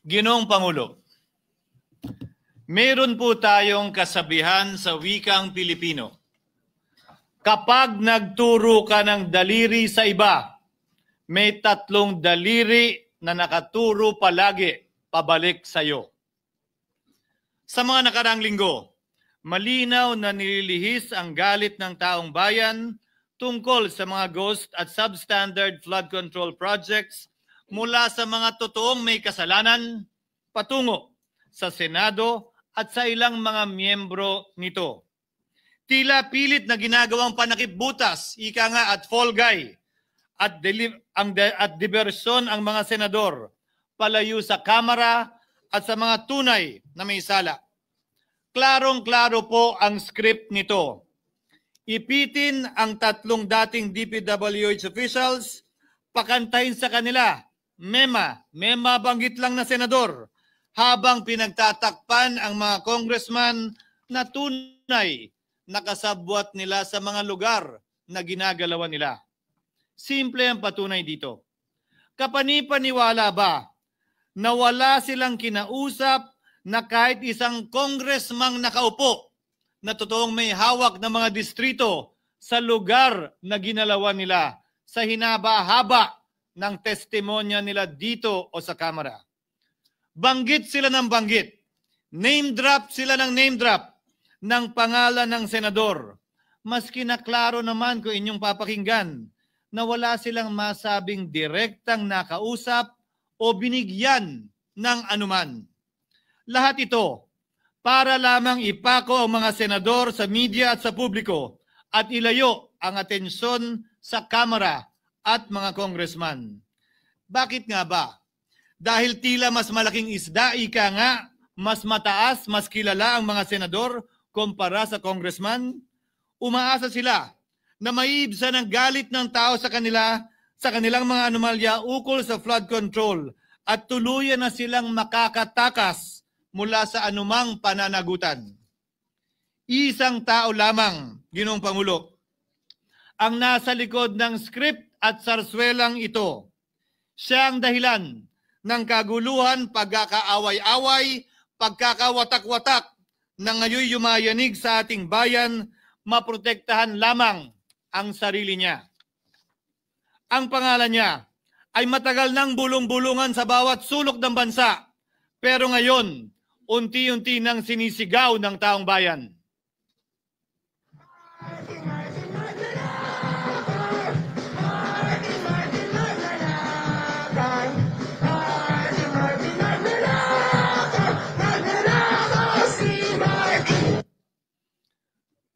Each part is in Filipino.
Ginoong Pangulo, meron po tayong kasabihan sa wikang Pilipino. Kapag nagturo ka ng daliri sa iba, may tatlong daliri na nakaturo palagi pabalik sa iyo. Sa mga nakaraang linggo, malinaw na nililihis ang galit ng taong bayan tungkol sa mga ghost at substandard flood control projects mula sa mga totoong may kasalanan patungo sa Senado at sa ilang mga miyembro nito. Tila pilit na ginagawang panakipbutas, ika nga at fall guy, at diversyon ang mga senador palayo sa Kamara at sa mga tunay na may sala. Klarong-klaro po ang script nito. Ipitin ang tatlong dating DPWH officials, pakantahin sa kanila, mema banggit lang na senador, habang pinagtatakpan ang mga congressman na tunay nakasabwat nila sa mga lugar na ginagalawan nila. Simple ang patunay dito. Kapanipaniwala ba na wala silang kinausap na kahit isang congressman nakaupo na totoong may hawak ng mga distrito sa lugar na ginalawan nila sa hinaba-haba ng testimonya nila dito o sa Kamara? Banggit sila ng banggit. Name drop sila ng name drop ng pangalan ng senador. Maski na klaro naman kung inyong papakinggan na wala silang masabing direktang nakausap o binigyan ng anuman. Lahat ito para lamang ipako ang mga senador sa media at sa publiko at ilayo ang atensyon sa Kamara at mga congressman. Bakit nga ba? Dahil tila mas malaking isda, ika nga, mas mataas, mas kilala ang mga senador kumpara sa congressman? Umaasa sila na maiibsan ang galit ng tao sa kanila sa kanilang mga anomalya ukol sa flood control at tuluyan na silang makakatakas mula sa anumang pananagutan. Isang tao lamang, Ginoong Pangulo, ang nasa likod ng script at sarswelang ito. Siya ang dahilan ng kaguluhan, pagkakaaway-away, pagkakawatak-watak na ngayon yumayanig sa ating bayan, maprotektahan lamang ang sarili niya. Ang pangalan niya ay matagal nang bulong-bulungan sa bawat sulok ng bansa, pero ngayon, unti-unti nang sinisigaw ng taong bayan.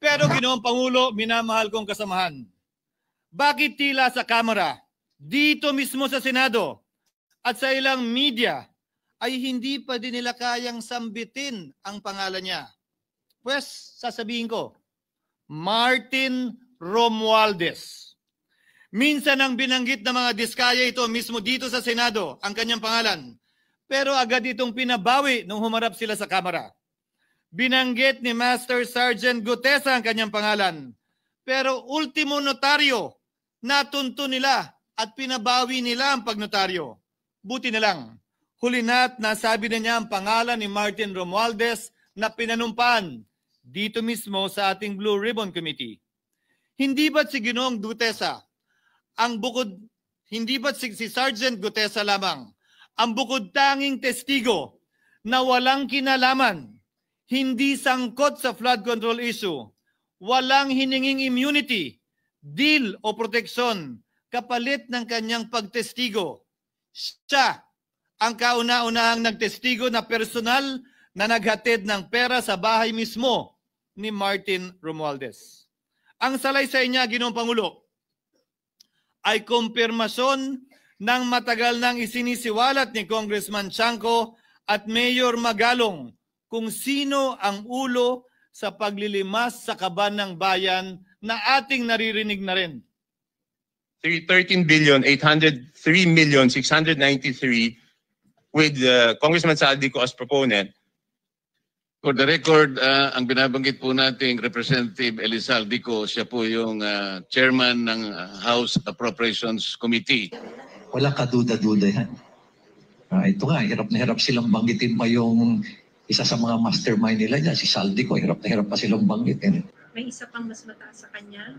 Pero Ginoong Pangulo, minamahal kong kasamahan, bakit tila sa Kamara, dito mismo sa Senado, at sa ilang media, ay hindi pa din nila kayang sambitin ang pangalan niya? Pues, sasabihin ko, Martin Romualdez. Minsan ang binanggit ng mga diskaya ito mismo dito sa Senado, ang kanyang pangalan. Pero agad itong pinabawi nung humarap sila sa Kamara. Binanggit ni Master Sergeant Gutesa ang kanyang pangalan. Pero ultimo notaryo, natunto nila at pinabawi nila ang pagnotaryo. Buti na lang, huli na't nasabi na niya ang pangalan ni Martin Romualdez na pinanumpaan dito mismo sa ating Blue Ribbon Committee. Hindi ba't si Ginoong Gutesa, hindi ba't si Sergeant Gutesa lamang, ang bukod tanging testigo na walang kinalaman, hindi sangkot sa flood control issue, walang hininging immunity, deal o proteksyon kapalit ng kanyang pagtestigo. Siya ang kauna-unahang nagtestigo na personal na naghatid ng pera sa bahay mismo ni Martin Romualdez. Ang salaysay niya, Ginoong Pangulo, ay kumpirmasyon ng matagal nang isinisiwalat ni Congressman Chanco at Mayor Magalong kung sino ang ulo sa paglilimas sa kaban ng bayan na ating naririnig na rin. 13,803,693 with Congressman Saldico as proponent. For the record, ang binabanggit po nating Representative Elizaldico, siya po yung chairman ng House Appropriations Committee. Walang kaduda-duda yan. Ito nga, hirap na hirap silang banggitin pa yung isa sa mga mastermind nila dyan, si Saldico. Hirap na hirap pa silang banggitin. May isa pang mas mataas sa kanya?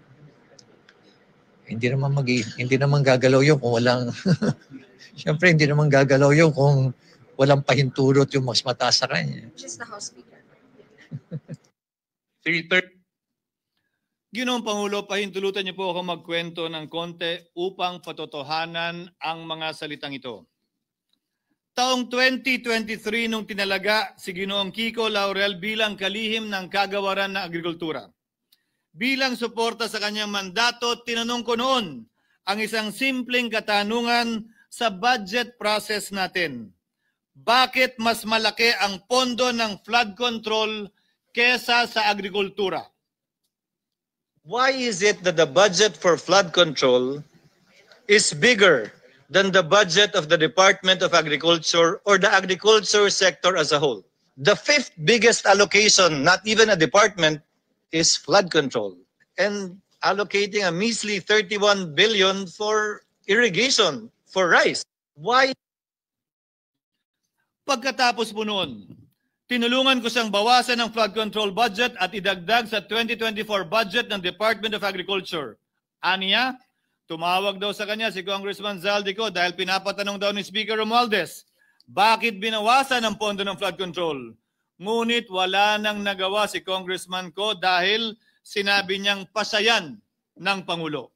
Hindi naman gagalaw yun kung walang... Siyempre, hindi naman gagalaw yun kung walang pahintulot yung mas mataas sa kanya. Just the House Speaker. Ginoong Pangulo, pahintulutan niyo po ako magkwento ng konti upang patotohanan ang mga salitang ito. Taong 2023 nung tinalaga si Ginoong Kiko Laurel bilang kalihim ng kagawaran ng agrikultura. Bilang suporta sa kanyang mandato, tinanong ko noon ang isang simpleng katanungan sa budget process natin. Bakit mas malaki ang pondo ng flood control kesa sa agrikultura? Why is it that the budget for flood control is bigger than the budget of the Department of Agriculture or the agriculture sector as a whole? The fifth biggest allocation, not even a department, is flood control. And allocating a measly 31 billion for irrigation, for rice. Why? Pagkatapos po noon, tinulungan ko siyang bawasan ang flood control budget at idagdag sa 2024 budget ng Department of Agriculture. Aniya, tumawag daw sa kanya si Congressman Zaldico dahil pinapatanong daw ni Speaker Romualdez, bakit binawasan ang pondo ng flood control? Ngunit wala nang nagawa si Congressman ko dahil sinabi niyang pasayan ng Pangulo.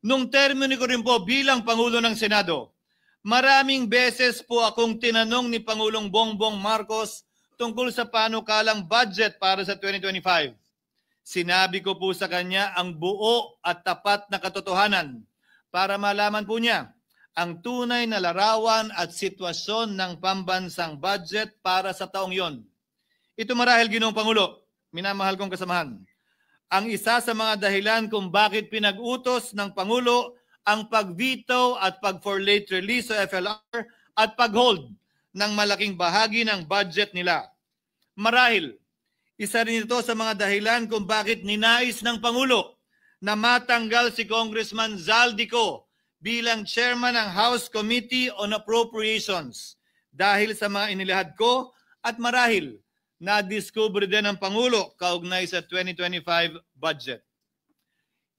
Nung termino ko rin po bilang Pangulo ng Senado, maraming beses po akong tinanong ni Pangulong Bongbong Marcos tungkol sa panukalang budget para sa 2025. Sinabi ko po sa kanya ang buo at tapat na katotohanan para malaman po niya ang tunay na larawan at sitwasyon ng pambansang budget para sa taong yon. Ito marahil, Ginoong Pangulo, minamahal kong kasamahan, ang isa sa mga dahilan kung bakit pinag-utos ng Pangulo ang pag-veto at pag-for late release sa FLR at pag-hold ng malaking bahagi ng budget nila. Marahil, isa rin ito sa mga dahilan kung bakit ninais ng Pangulo na matanggal si Congressman Zaldico bilang chairman ng House Committee on Appropriations dahil sa mga inilahad ko at marahil na-discover din ng Pangulo kaugnay sa 2025 budget.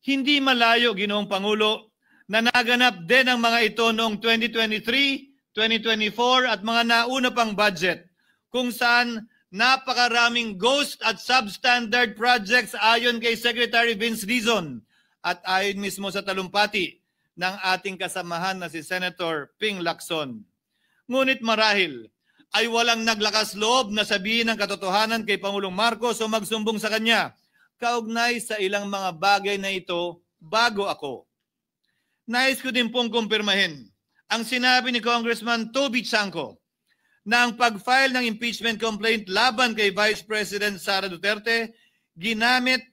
Hindi malayo, Ginoong Pangulo, na naganap din ang mga ito noong 2023, 2024 at mga nauna pang budget kung saan napakaraming ghost at substandard projects ayon kay Secretary Vince Dizon at ayon mismo sa talumpati ng ating kasamahan na si Senator Ping Lacson. Ngunit marahil ay walang naglakas loob na sabihin ang katotohanan kay Pangulong Marcos o magsumbong sa kanya kaugnay sa ilang mga bagay na ito bago ako. Nais ko din pong kumpirmahin ang sinabi ni Congressman Toby Chanco na ang pag-file ng impeachment complaint laban kay Vice President Sara Duterte ginamit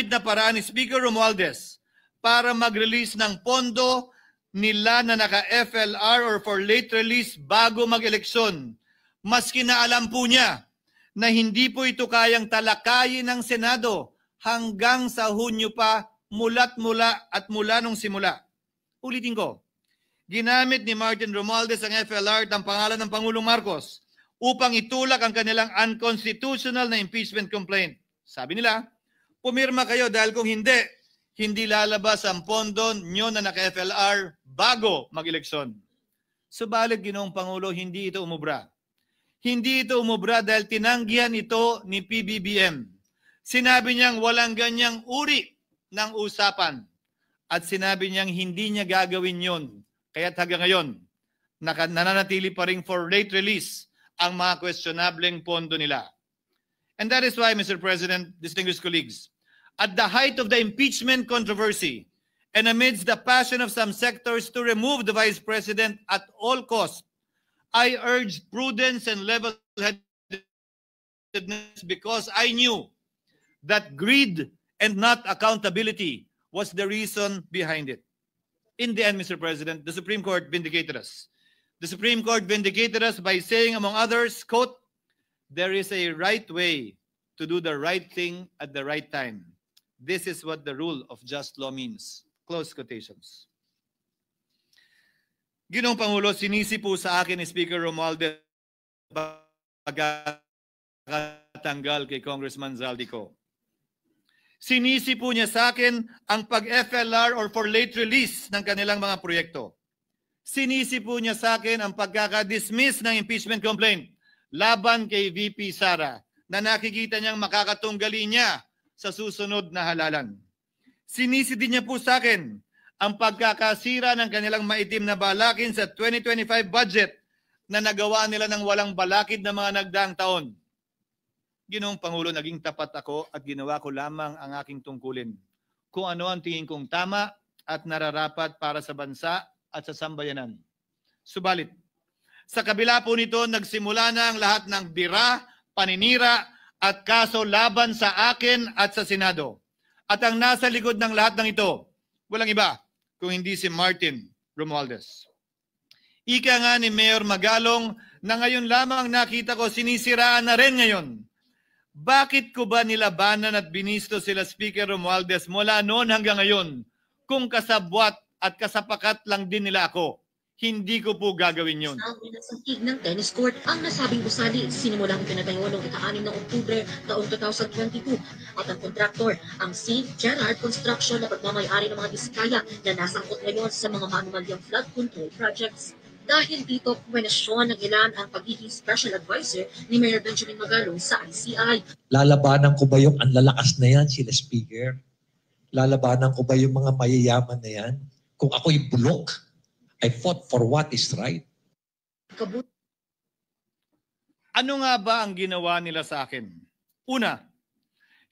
na paraan ni Speaker Romualdez para mag-release ng pondo nila na naka-FLR or for late release bago mag-eleksyon. Maski na alam po niya na hindi po ito kayang talakayin ng Senado hanggang sa Hunyo pa mula nung simula. Ulitin ko, ginamit ni Martin Romualdez ang FLR at ang pangalan ng Pangulong Marcos upang itulak ang kanilang unconstitutional na impeachment complaint. Sabi nila, pumirma kayo dahil kung hindi lalabas ang pondo nyo na naka-FLR bago mag-eleksyon. Subalit, Ginoong Pangulo, hindi ito umubra. Hindi ito umubra dahil tinanggihan ito ni PBBM. Sinabi niyang walang ganyang uri ng usapan at sinabi niyang hindi niya gagawin yon. Kaya't hanggang ngayon, nananatili pa rin for late release ang mga questionableng pondo nila. And that is why, Mr. President, distinguished colleagues, at the height of the impeachment controversy and amidst the passion of some sectors to remove the Vice President at all costs, I urged prudence and level-headedness because I knew that greed and not accountability was the reason behind it. In the end, Mr. President, the Supreme Court vindicated us. The Supreme Court vindicated us by saying, among others, quote, "There is a right way to do the right thing at the right time. This is what the rule of just law means." Close quotations. Ginoong Pangulo, sinisi po sa akin ni Speaker Romualdez pagkatanggal kay Congressman Zaldico. Sinisi po niya sa akin ang pag-FLR or for late release ng kanilang mga proyekto. Sinisi po niya sa akin ang pagkakadismiss ng impeachment complaint laban kay VP Sara na nakikita niyang makakatunggali niya sa susunod na halalan. Sinisi din niya po sa akin ang pagkakasira ng kanilang maitim na balakin sa 2025 budget na nagawa nila ng walang balakid na mga nagdaang taon. Ginoong Pangulo, naging tapat ako at ginawa ko lamang ang aking tungkulin. Kung ano ang tingin kong tama at nararapat para sa bansa at sa sambayanan. Subalit, sa kabila po nito, nagsimula na ang lahat ng bira, paninira at kaso laban sa akin at sa Senado. At ang nasa likod ng lahat ng ito, walang iba kung hindi si Martin Romualdez. Ika nga ni Mayor Magalong na ngayon lamang nakita ko sinisiraan na rin ngayon. Bakit ko ba nilabanan at binisto sila Speaker Romualdez mula noon hanggang ngayon kung kasabwat at kasapakat lang din nila ako? Hindi ko po gagawin yun. Ang pinasangkig ng tennis court ang nasabing gusali sinimulang pinatayo noong ika-6 ng Oktubre taong 2022 at ang kontraktor ang St. Gerard Construction na pagmamayari ng mga diskaya na nasangkot ngayon sa mga manumalyang flood control projects. Dahil dito, kwenasyon ng ilan ang pagiging special advisor ni Mayor Benjamin Magalong sa ICI. Lalabanan ko ba yung anlalakas na yan, sila Speaker? Lalabanan ko ba yung mga mayayaman na yan? Kung ako'y bulok, I fought for what is right. Ano nga ba ang ginawa nila sa akin? Una,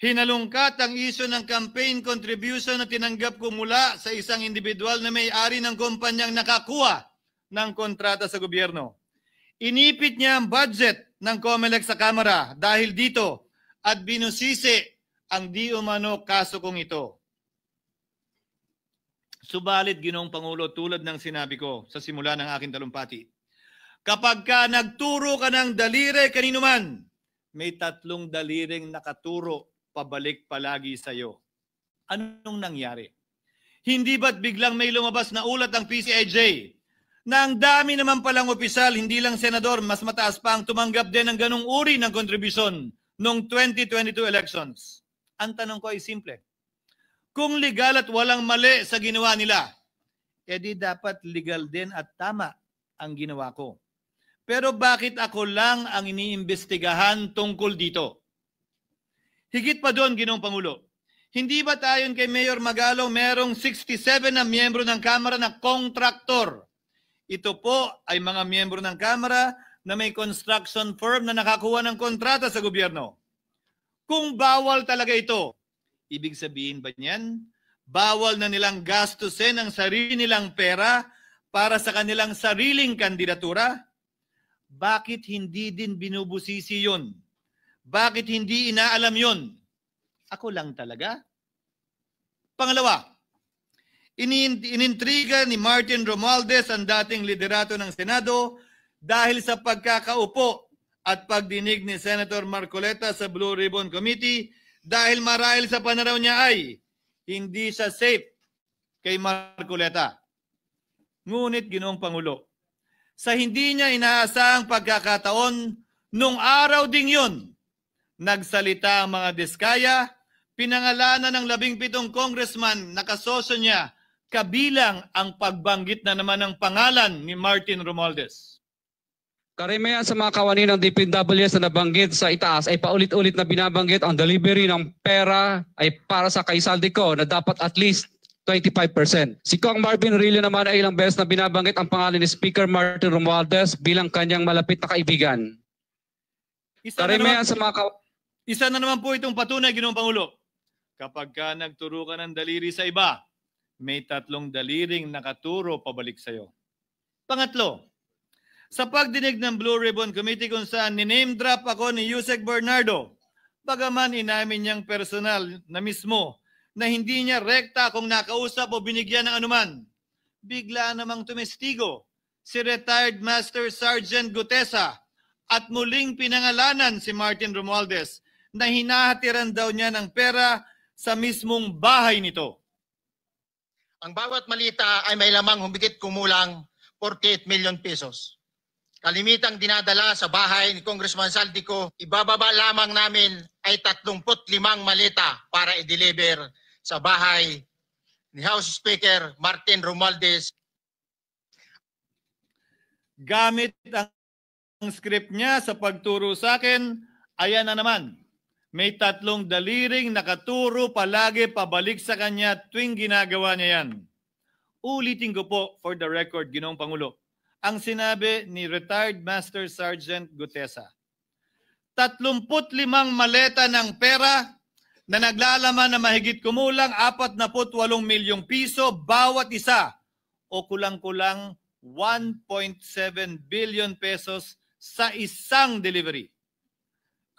hinalungkat ang isyu ng campaign contribution na tinanggap ko mula sa isang individual na may-ari ng kumpanyang nakakuha ng kontrata sa gobyerno. Inipit niya ang budget ng COMELEC sa Kamara dahil dito at binusisi ang di umano kaso kong ito. Subalit, Ginoong Pangulo, tulad ng sinabi ko sa simula ng aking talumpati, kapag ka nagturo ka ng daliri kanino man, may 3 daliring nakaturo pabalik palagi sa iyo. Anong nangyari? Hindi ba't biglang may lumabas na ulat ng PCIJ na ang dami naman palang opisyal, hindi lang senador, mas mataas pa ang tumanggap din ng ganong uri ng kontribusyon noong 2022 elections? Ang tanong ko ay simple. Kung legal at walang mali sa ginawa nila, edi dapat legal din at tama ang ginawa ko. Pero bakit ako lang ang iniimbestigahan tungkol dito? Higit pa doon, Ginoong Pangulo, hindi ba tayon kay Mayor Magalong merong 67 na miyembro ng Kamara na kontraktor? Ito po ay mga miyembro ng Kamara na may construction firm na nakakuha ng kontrata sa gobyerno. Kung bawal talaga ito, ibig sabihin ba niyan, bawal na nilang gastusin ang sarili nilang pera para sa kanilang sariling kandidatura? Bakit hindi din binubusisi yun? Bakit hindi inaalam yun? Ako lang talaga? Pangalawa, inintriga ni Martin Romualdez ang dating liderato ng Senado dahil sa pagkakaupo at pagdinig ni Senator Marcoleta sa Blue Ribbon Committee dahil marahil sa pananaw niya ay hindi siya safe kay Marcoleta. Ngunit, Ginoong Pangulo, sa hindi niya inaasahang pagkakataon, nung araw ding yun, nagsalita ang mga diskaya, pinangalanan ng 17 congressman na kasosyo niya, kabilang ang pagbanggit na naman ng pangalan ni Martin Romualdez. Karamihan sa mga kawani ng DPWH na nabanggit sa itaas ay paulit-ulit na binabanggit ang delivery ng pera ay para sa kay Zaldico na dapat at least 25%. Si Kong Marvin Rillo naman ay ilang beses na binabanggit ang pangalan ni Speaker Martin Romualdez bilang kanyang malapit na kaibigan. Isa na naman po itong patunay, Ginoong Pangulo. Kapag ka nagturo ka ng daliri sa iba, may 3 daliring nakaturo pabalik sa iyo. Pangatlo, sa pagdinig ng Blue Ribbon Committee kung saan ni-name drop ako ni Yusek Bernardo, bagaman inamin niyang personal na mismo na hindi niya rekta kung nakausap o binigyan ng anuman, bigla namang tumestigo si retired Master Sergeant Gutesa at muling pinangalanan si Martin Romualdez na hinahatiran daw niya ng pera sa mismong bahay nito. Ang bawat malita ay may lamang humigit kumulang 48 million pesos. Kalimitang dinadala sa bahay ni Congressman Saldico, ibababa lamang namin ay 35 malita para i-deliver sa bahay ni House Speaker Martin Romualdez. Gamit ang script niya sa pagturo sa akin, ayan na naman. May 3 daliring nakaturo palagi pabalik sa kanya tuwing ginagawa niya yan. Ulitin ko po for the record, Ginoong Pangulo, ang sinabi ni retired Master Sergeant Gutesa. 35 maleta ng pera na naglalaman na mahigit kumulang 48 milyong piso bawat isa o kulang-kulang 1.7 billion pesos sa isang delivery.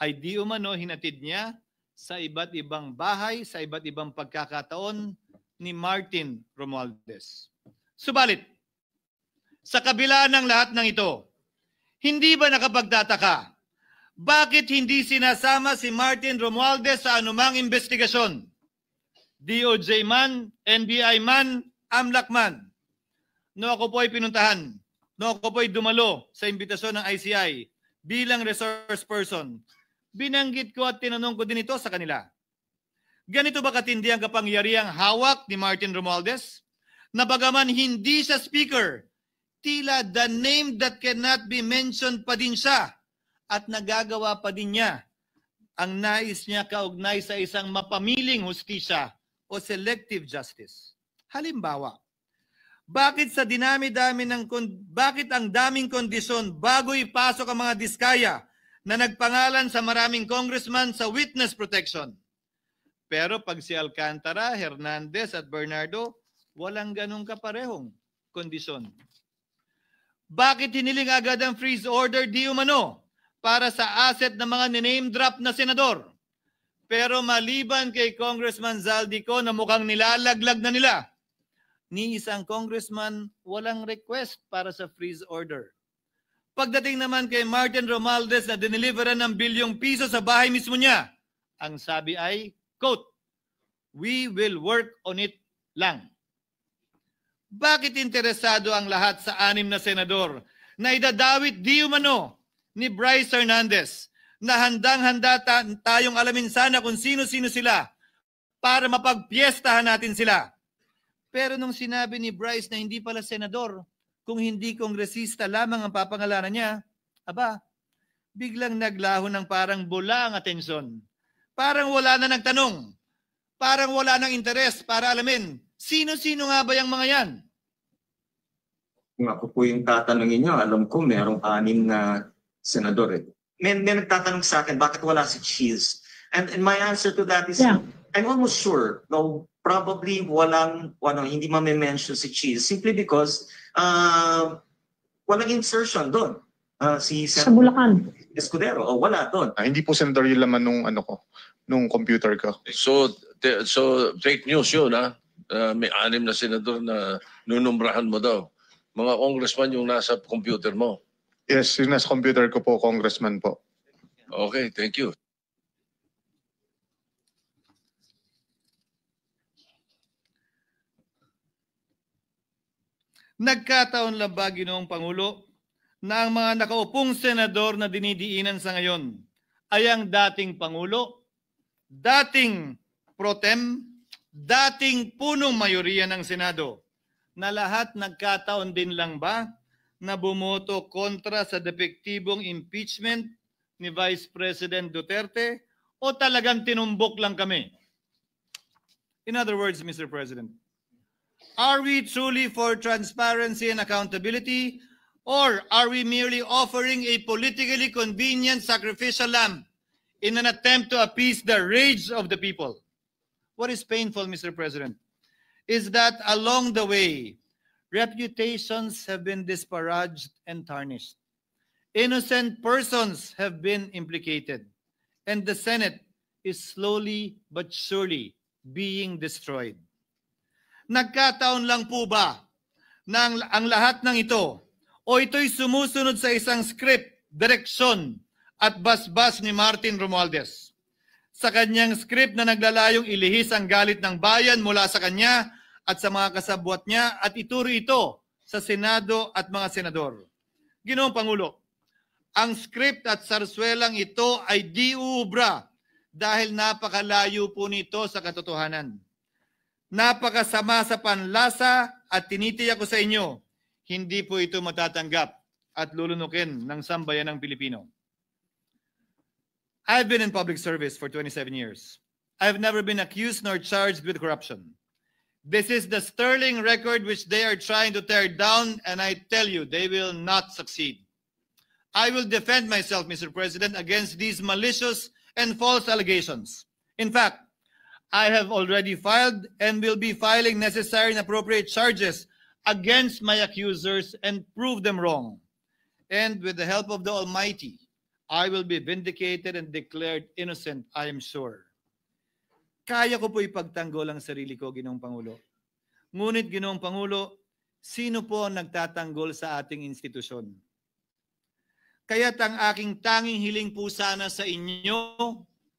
Ay di umano hinatid niya sa iba't ibang bahay, sa iba't ibang pagkakataon ni Martin Romualdez. Subalit, sa kabila ng lahat ng ito, hindi ba nakapagtataka? Bakit hindi sinasama si Martin Romualdez sa anumang investigasyon? DOJ man, NBI man, AMLAC man. No ako po ay pinuntahan, no ako po ay dumalo sa imbitasyon ng ICI bilang resource person. Binanggit ko at tinanong ko din ito sa kanila. Ganito ba katindi ang kapangyarihang hawak ni Martin Romualdez? Na bagaman hindi siya speaker, tila the name that cannot be mentioned pa din siya at nagagawa pa din niya ang nais niya kaugnay sa isang mapamiling hustisya o selective justice. Halimbawa, bakit ang daming kondisyon bago ipasok ang mga diskaya na nagpangalan sa maraming congressman sa witness protection? Pero pag si Alcantara, Hernandez at Bernardo, walang ganong kaparehong kondisyon. Bakit hiniling agad ang freeze order di umano para sa asset ng mga name drop na senador? Pero maliban kay Congressman Zaldico na mukhang nilalaglag na nila, ni isang congressman walang request para sa freeze order. Pagdating naman kay Martin Romualdez na dineliveran ng bilyong piso sa bahay mismo niya, ang sabi ay, quote, "We will work on it lang." Bakit interesado ang lahat sa 6 na senador na idadawit di umano ni Bryce Hernandez na handang-handa tayong alamin sana kung sino-sino sila para mapagpiestahan natin sila? Pero nung sinabi ni Bryce na hindi pala senador, kung hindi kongresista lamang ang papangalanan niya, aba, biglang naglaho ng parang bula ang atensyon. Parang wala na nagtanong. Parang wala nang interes para alamin, sino-sino nga ba yung mga yan? Kung ako po yung tatanungin nyo, alam ko merong 6 na senador eh. May nagtatanong sa akin, bakit wala si Cheese? And my answer to that is, I'm almost sure, no, probably hindi ma-mention si Cheese simply because walang insertion doon. Si sa Bulacan. Escudero, wala doon. Hindi po senador yung laman nung computer ko. So fake news yun, ha? May 6 na senador na nunumbrahan mo daw. Mga congressman yung nasa computer mo. Yes, yung nasa computer ko po, congressman po. Okay, thank you. Nagkataon lang ba, Ginoong Pangulo, na ang mga nakaupong senador na dinidiinan sa ngayon ay ang dating Pangulo, dating pro tem, dating punong mayoriya ng Senado, na lahat nagkataon din lang ba na bumoto kontra sa depektibong impeachment ni Vice President Duterte o talagang tinumbok lang kami? In other words, Mr. President, are we truly for transparency and accountability, or are we merely offering a politically convenient sacrificial lamb in an attempt to appease the rage of the people? What is painful, Mr. President, is that along the way, reputations have been disparaged and tarnished. Innocent persons have been implicated, and the Senate is slowly but surely being destroyed. Nagkataon lang po ba na ang lahat ng ito O ito'y sumusunod sa isang script, direksyon at basbas ni Martin Romualdez? Sa kanyang script na naglalayong ilihis ang galit ng bayan mula sa kanya at sa mga kasabwat niya at ituro ito sa Senado at mga senador. Ginoong Pangulo, ang script at sarswelang ito ay di uubra dahil napakalayo po nito sa katotohanan. Napakasama sa panlasa at tinitiyak ko sa inyo, hindi po ito matatanggap at lulunukin ng sambayanang Pilipino. I've been in public service for 27 years. I've never been accused nor charged with corruption. This is the sterling record which they are trying to tear down, and I tell you, they will not succeed. I will defend myself, Mr. President, against these malicious and false allegations. In fact, I have already filed and will be filing necessary and appropriate charges against my accusers and prove them wrong. And with the help of the Almighty, I will be vindicated and declared innocent, I am sure. Kaya ko po ipagtanggol ang sarili ko, Ginoong Pangulo. Ngunit, Ginoong Pangulo, sino po ang nagtatanggol sa ating institusyon? Kaya't ang aking tanging hiling po sana sa inyo,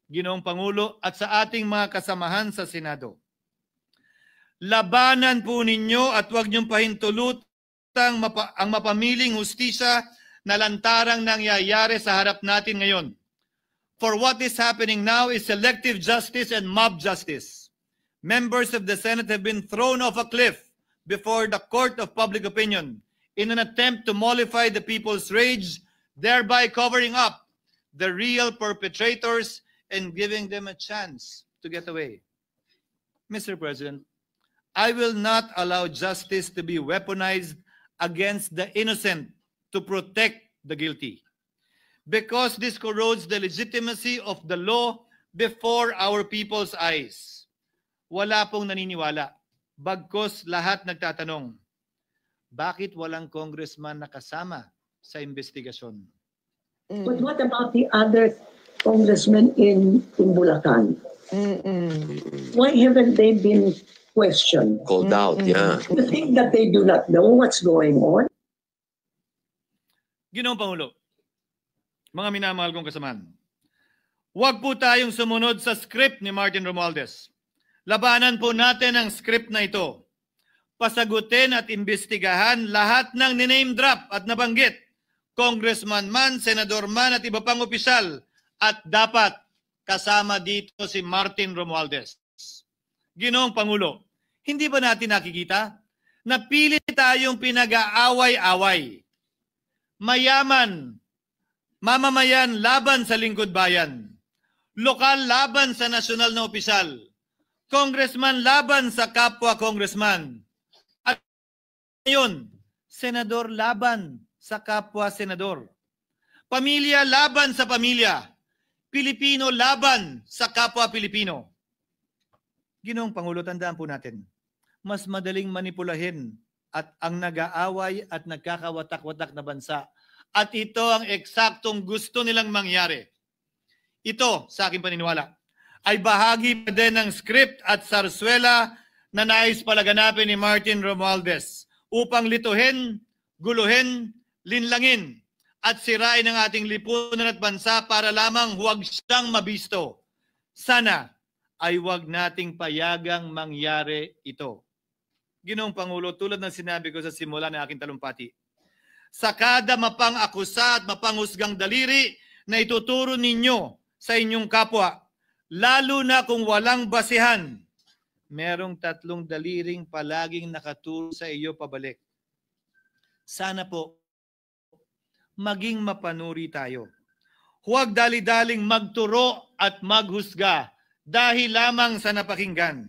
Ginoong Pangulo, at sa ating mga kasamahan sa Senado. Labanan po ninyo at huwag niyong pahintulutang ang mapamiling hustisya na lantarang nangyayari sa harap natin ngayon. For what is happening now is selective justice and mob justice. Members of the Senate have been thrown off a cliff before the court of public opinion in an attempt to mollify the people's rage, thereby covering up the real perpetrators and giving them a chance to get away. Mr. President, I will not allow justice to be weaponized against the innocent to protect the guilty, because this corrodes the legitimacy of the law before our people's eyes. Wala pong naniniwala, bagkos lahat nagtatanong, bakit walang congressman na kasama sa investigasyon? But what about the other congressmen in Bulacan? Why haven't they been questioned? Called out, yeah. You think that they do not know what's going on? Ginoong Pangulo, mga minamahal kong kasamahan, huwag po tayong sumunod sa script ni Martin Romualdez. Labanan po natin ang script na ito. Pasagutin at imbestigahan lahat ng niname drop at nabanggit, congressman man, senador man at iba pang opisyal, at dapat kasama dito si Martin Romualdez. Ginoong Pangulo, hindi ba natin nakikita na pili tayong pinag-aaway-away? Mayaman, mamamayan laban sa lingkod bayan, lokal laban sa nasyonal na opisyal, congressman laban sa kapwa congressman, at ngayon, senador laban sa kapwa senador, pamilya laban sa pamilya, Pilipino laban sa kapwa Pilipino. Ginoong Pangulo, tandaan po natin, mas madaling manipulahin at ang nag-aaway at nagkakawatak-watak na bansa. At ito ang eksaktong gusto nilang mangyari. Ito, sa aking paniniwala, ay bahagi pa din ng script at sarswela na nais palaganapin ni Martin Romualdez upang lituhin, guluhin, linlangin at sirain ang ating lipunan at bansa para lamang huwag siyang mabisto. Sana ay huwag nating payagang mangyari ito. Ginoong Pangulo, tulad ng sinabi ko sa simula ng aking talumpati, sa kada mapang-akusa at mapanghusgang daliri na ituturo ninyo sa inyong kapwa, lalo na kung walang basihan, merong 3 daliring palaging nakaturo sa iyo pabalik. Sana po, maging mapanuri tayo. Huwag dali-daling magturo at maghusga dahil lamang sa napakinggan.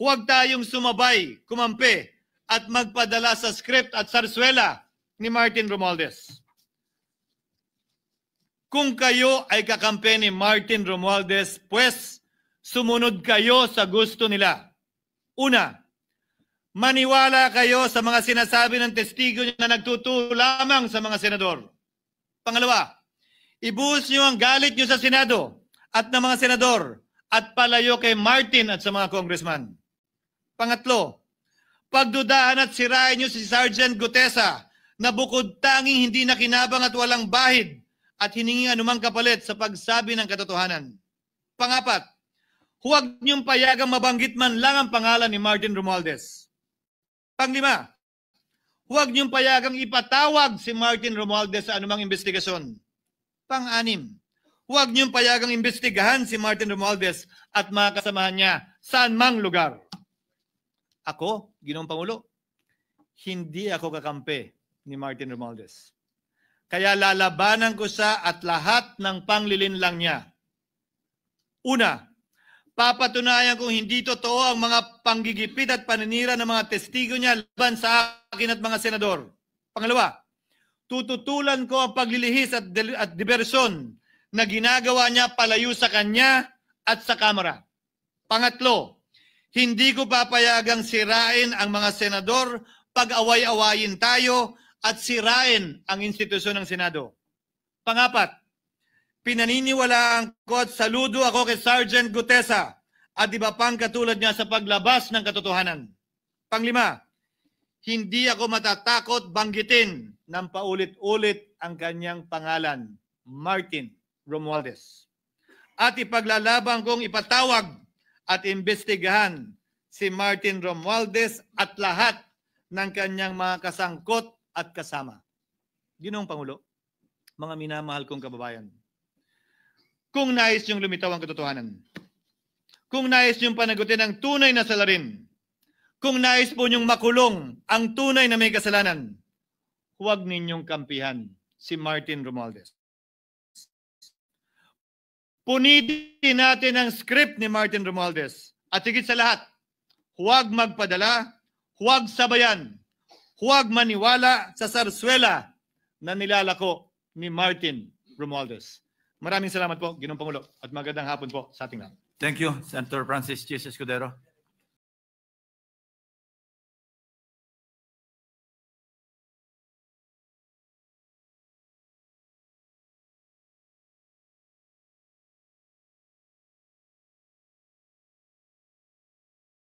Huwag tayong sumabay, kumampi, at magpadala sa script at sarswela ni Martin Romualdez. Kung kayo ay kakampi ni Martin Romualdez, pues sumunod kayo sa gusto nila. Una, maniwala kayo sa mga sinasabi ng testigo na nagtuturo lamang sa mga senador. Pangalawa, ibuhos nyo ang galit nyo sa Senado at ng mga senador at palayo kay Martin at sa mga congressman. Pangatlo, pagdudahan at sirain nyo si Sergeant Gutesa na bukod tanging hindi nakinabang at walang bahid at hiningi anumang kapalit sa pagsabi ng katotohanan. Pangapat, huwag niyong payagang mabanggit man lang ang pangalan ni Martin Romualdez. Panglima, huwag niyong payagang ipatawag si Martin Romualdez sa anumang investigasyon. Pang-anim, huwag niyong payagang imbestigahan si Martin Romualdez at mga kasamahan niya saan mang lugar. Ako, Ginoong Pangulo, hindi ako kakampi ni Martin Romualdez. Kaya lalabanan ko siya at lahat ng panglilinlang niya. Una, papatunayan kong hindi totoo ang mga panggigipit at paninira ng mga testigo niya laban sa akin at mga senador. Pangalawa, tututulan ko ang paglilihis at diversyon na ginagawa niya palayo sa kanya at sa Kamara. Pangatlo, hindi ko papayagang sirain ang mga senador pag away-awayin tayo at sirain ang institusyon ng Senado. Pangapat, pinaniniwalaan ko at saludo ako kay Sergeant Gutesa at iba pang katulad niya sa paglabas ng katotohanan. Panglima, hindi ako matatakot banggitin ng paulit-ulit ang kanyang pangalan, Martin Romualdez. At ipaglalaban kong ipatawag at imbestigahan si Martin Romualdez at lahat ng kanyang mga kasangkot at kasama. Ginoong Pangulo, mga minamahal kong kababayan, kung nais niyong lumitaw ang katotohanan, kung nais niyong panagutin ang tunay na salarin, kung nais po niyong makulong ang tunay na may kasalanan, huwag ninyong kampihan si Martin Romualdez. Punitin natin ang script ni Martin Romualdez. At higit sa lahat, huwag magpadala, huwag sabayan, huwag maniwala sa sarswela na nilalako ni Martin Romualdez. Maraming salamat po, Ginoong Pangulo, at magandang hapon po sa ating lahat. Thank you, Senator Francis Chis Escudero.